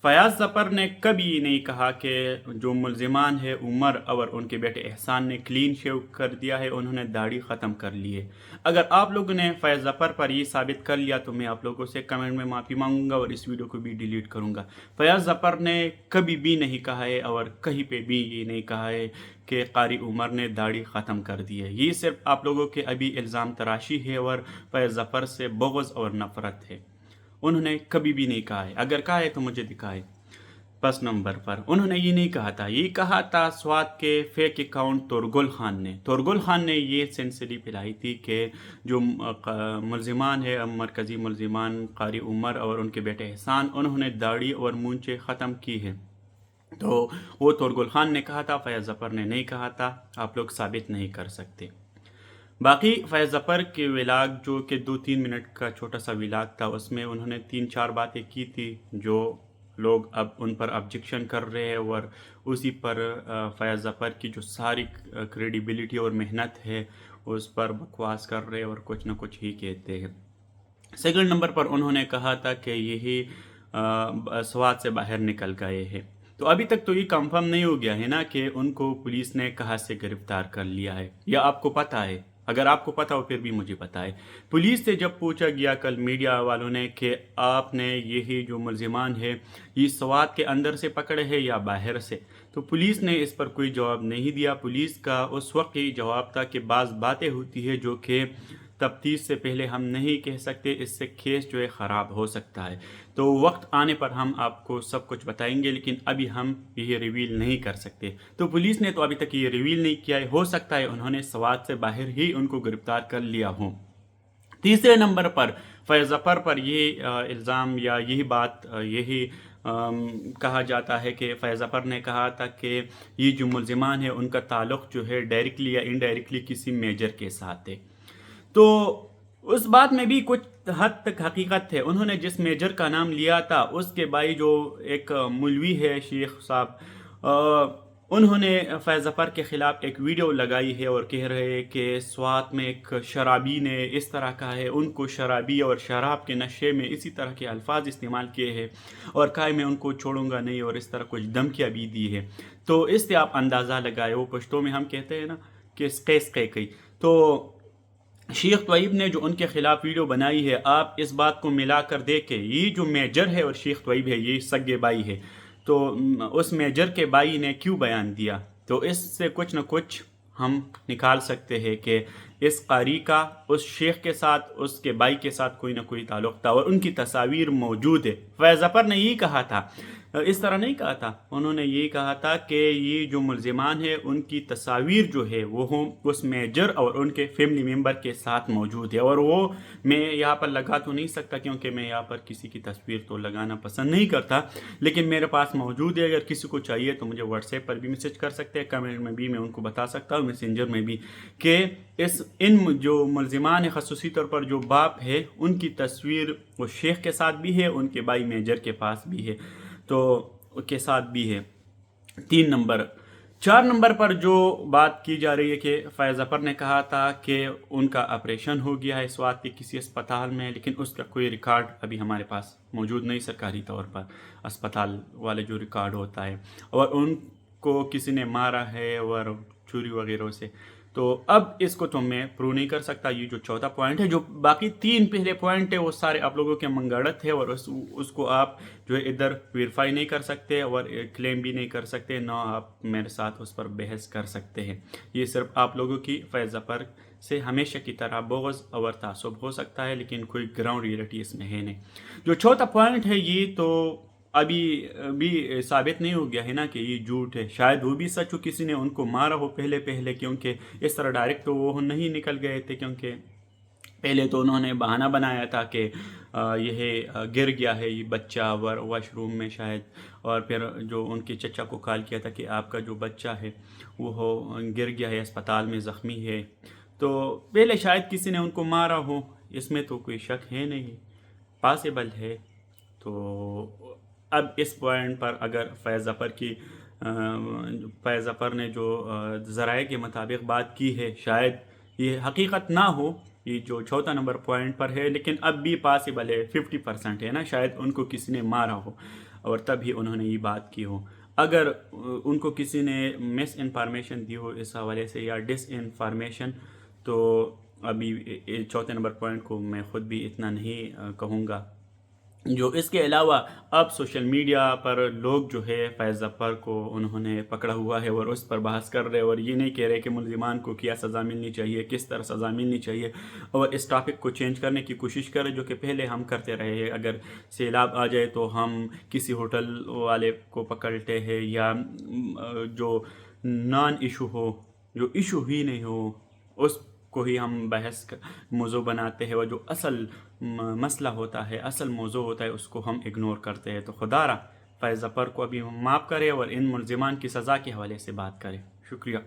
फयाज ज़फ़र ने कभी नहीं कहा कि जो मुलजिमान है उमर और उनके बेटे एहसान ने क्लीन शेव कर दिया है, उन्होंने दाढ़ी ख़त्म कर ली है। अगर आप लोगों ने फयाज ज़फ़र पर ये साबित कर लिया तो मैं आप लोगों से कमेंट में माफ़ी मांगूंगा और इस वीडियो को भी डिलीट करूंगा। फयाज ज़फ़र ने कभी भी नहीं कहा है और कहीं पे भी ये नहीं कहा है कि क़ारी उमर ने दाढ़ी ख़त्म कर दी है। ये सिर्फ आप लोगों के अभी इल्ज़ाम तराशी है और फयाज ज़फ़र से बुग़्ज़ और नफ़रत है। उन्होंने कभी भी नहीं कहा है, अगर कहा है तो मुझे दिखाए। फर्स्ट नंबर पर उन्होंने ये नहीं कहा था, ये कहा था स्वात के फेक अकाउंट तोरगुल खान ने ये सेंसिटी फैलाई थी कि जो मुलजिमान है, मरकज़ी मुलजिमान क़ारी उमर और उनके बेटे एहसान, उन्होंने दाढ़ी और मूंछें ख़त्म की है। तो वो तोरगुल खान ने कहा था, फयाज ज़फ़र ने नहीं कहा था। आप लोग साबित नहीं कर सकते। बाकी फयाज ज़फ़र के व्लॉग जो कि 2-3 मिनट का छोटा सा व्लॉग था, उसमें उन्होंने 3-4 बातें की थी जो लोग अब उन पर ऑब्जेक्शन कर रहे हैं और उसी पर फयाज ज़फ़र की जो सारी क्रेडिबिलिटी और मेहनत है उस पर बकवास कर रहे हैं और कुछ ना कुछ ही कहते हैं। सेकंड नंबर पर उन्होंने कहा था कि यही स्वात से बाहर निकल गए हैं। तो अभी तक तो ये कंफर्म नहीं हो गया है ना कि उनको पुलिस ने कहाँ से गिरफ्तार कर लिया है, या आपको पता है? अगर आपको पता हो फिर भी मुझे बताएं। पुलिस से जब पूछा गया कल मीडिया वालों ने कि आपने यही जो मुलजिमान है ये स्वात के अंदर से पकड़े हैं या बाहर से, तो पुलिस ने इस पर कोई जवाब नहीं दिया। पुलिस का उस वक्त ही जवाब था कि बाज़ बातें होती है जो कि तफ्तीश से पहले हम नहीं कह सकते, इससे केस जो है ख़राब हो सकता है। तो वक्त आने पर हम आपको सब कुछ बताएंगे, लेकिन अभी हम ये रिवील नहीं कर सकते। तो पुलिस ने तो अभी तक ये रिवील नहीं किया है, हो सकता है उन्होंने स्वात से बाहर ही उनको गिरफ्तार कर लिया हो। तीसरे नंबर पर फयाज ज़फ़र पर ये इल्ज़ाम या यही बात यही कहा जाता है कि फयाज ज़फ़र ने कहा था कि ये जो मुलजिमान है उनका ताल्लुक़ जो है डायरेक्टली या इनडायरेक्टली किसी मेजर के साथ है। तो उस बात में भी कुछ हद तक हकीकत है। उन्होंने जिस मेजर का नाम लिया था उसके भाई जो एक मौलवी है शेख साहब, उन्होंने फयाज ज़फ़र के ख़िलाफ़ एक वीडियो लगाई है और कह रहे हैं कि स्वात में एक शराबी ने इस तरह कहा है, उनको शराबी और शराब के नशे में इसी तरह के अल्फाज इस्तेमाल किए हैं और कहा मैं उनको छोड़ूंगा नहीं और इस तरह कुछ धमकियाँ भी दी है। तो इससे आप अंदाज़ा लगाए, वो पश्तो में हम कहते हैं ना कि स्क़े कई। तो शेख तोयब ने जो उनके खिलाफ वीडियो बनाई है, आप इस बात को मिला कर देखें, ये जो मेजर है और शेख तोयब है ये सगे बाई है, तो उस मेजर के बाई ने क्यों बयान दिया, तो इससे कुछ न कुछ हम निकाल सकते हैं कि इस कारी का उस शेख के साथ, उसके बाई के साथ कोई ना कोई ताल्लुक़ था और उनकी तस्वीर मौजूद है। फयाज ज़फ़र ने यही कहा था, इस तरह नहीं कहा था, उन्होंने ये कहा था कि ये जो मुलजिमान है उनकी तस्वीर जो है वो उस मेजर और उनके फैमिली मेम्बर के साथ मौजूद है। और वो मैं यहाँ पर लगा तो नहीं सकता क्योंकि मैं यहाँ पर किसी की तस्वीर तो लगाना पसंद नहीं करता, लेकिन मेरे पास मौजूद है। अगर किसी को चाहिए तो मुझे व्हाट्सएप पर भी मैसेज कर सकते हैं, कमेंट में भी मैं उनको बता सकता हूँ, मैसेंजर में भी, कि इन जो मुलजिमान है ख़ुसूसी तौर पर जो बाप है उनकी तस्वीर वो शेख के साथ भी है, उनके भाई मेजर के पास भी है, तो के साथ भी है। 3 नंबर 4 नंबर पर जो बात की जा रही है कि फयाज ज़फ़र ने कहा था कि उनका ऑपरेशन हो गया है स्वात के किसी अस्पताल में, लेकिन उसका कोई रिकॉर्ड अभी हमारे पास मौजूद नहीं सरकारी तौर पर, अस्पताल वाले जो रिकॉर्ड होता है, और उनको किसी ने मारा है और छुरी वगैरह से। तो अब इसको तो मैं प्रूव नहीं कर सकता। ये जो चौथा पॉइंट है, जो बाकी 3 पहले पॉइंट है वो सारे आप लोगों के मंगड़त है और उसको आप जो है इधर वेरीफाई नहीं कर सकते और क्लेम भी नहीं कर सकते, ना आप मेरे साथ उस पर बहस कर सकते हैं। ये सिर्फ आप लोगों की फयाज ज़फ़र से हमेशा की तरह बुग़्ज़ और तासुब हो सकता है, लेकिन कोई ग्राउंड रियलिटी इसमें है नहीं। जो चौथा पॉइंट है ये तो अभी भी साबित नहीं हो गया है ना कि ये झूठ है, शायद वो भी सच हो, किसी ने उनको मारा हो पहले क्योंकि इस तरह डायरेक्ट तो वो नहीं निकल गए थे, क्योंकि पहले तो उन्होंने बहाना बनाया था कि यह गिर गया है ये बच्चा वॉशरूम में शायद, और फिर जो उनके चचा को कॉल किया था कि आपका जो बच्चा है वो गिर गया है, अस्पताल में ज़ख्मी है, तो पहले शायद किसी ने उनको मारा हो, इसमें तो कोई शक है नहीं, पॉसिबल है। तो अब इस पॉइंट पर अगर फयाज ज़फ़र ने जो ज़राए के मुताबिक बात की है, शायद ये हकीकत ना हो, ये जो चौथा नंबर पॉइंट पर है, लेकिन अब भी पॉसिबल है, 50% है ना, शायद उनको किसी ने मारा हो। اور تب ہی انہوں نے یہ بات کی ہو. اگر ان کو کسی نے مس انفارمیشن دی ہو اس حوالے سے یا ڈس انفارمیشن، تو ابھی چوتھے نمبر پوائنٹ کو میں خود بھی اتنا نہیں کہوں گا. جو اس کے علاوہ اب سوشل میڈیا پر لوگ جو ہے فیض ظفر کو انہوں نے پکڑا ہوا ہے اور اس پر بحث کر رہے اور یہ نہیں کہہ رہے کہ ملزمان کو کیا سزا ملنی چاہیے، کس طرح سزا ملنی چاہیے، اور اس ٹاپک کو چینج کرنے کی کوشش کرے جو کہ پہلے ہم کرتے رہے ہیں. اگر سیلاب آ جائے تو ہم کسی ہوٹل والے کو پکڑتے ہیں، یا جو نان ایشو ہو، جو ایشو ہی نہیں ہو، اس کو ہی ہم بحث موضوع بناتے ہیں، اور جو اصل مسئلہ ہوتا ہے، اصل موضوع ہوتا ہے، اس کو ہم اگنور کرتے ہیں. تو خدا را فیض ظفر کو ابھی معاف کرے اور ان ملزمان کی سزا کے حوالے سے بات کرے. شکریہ.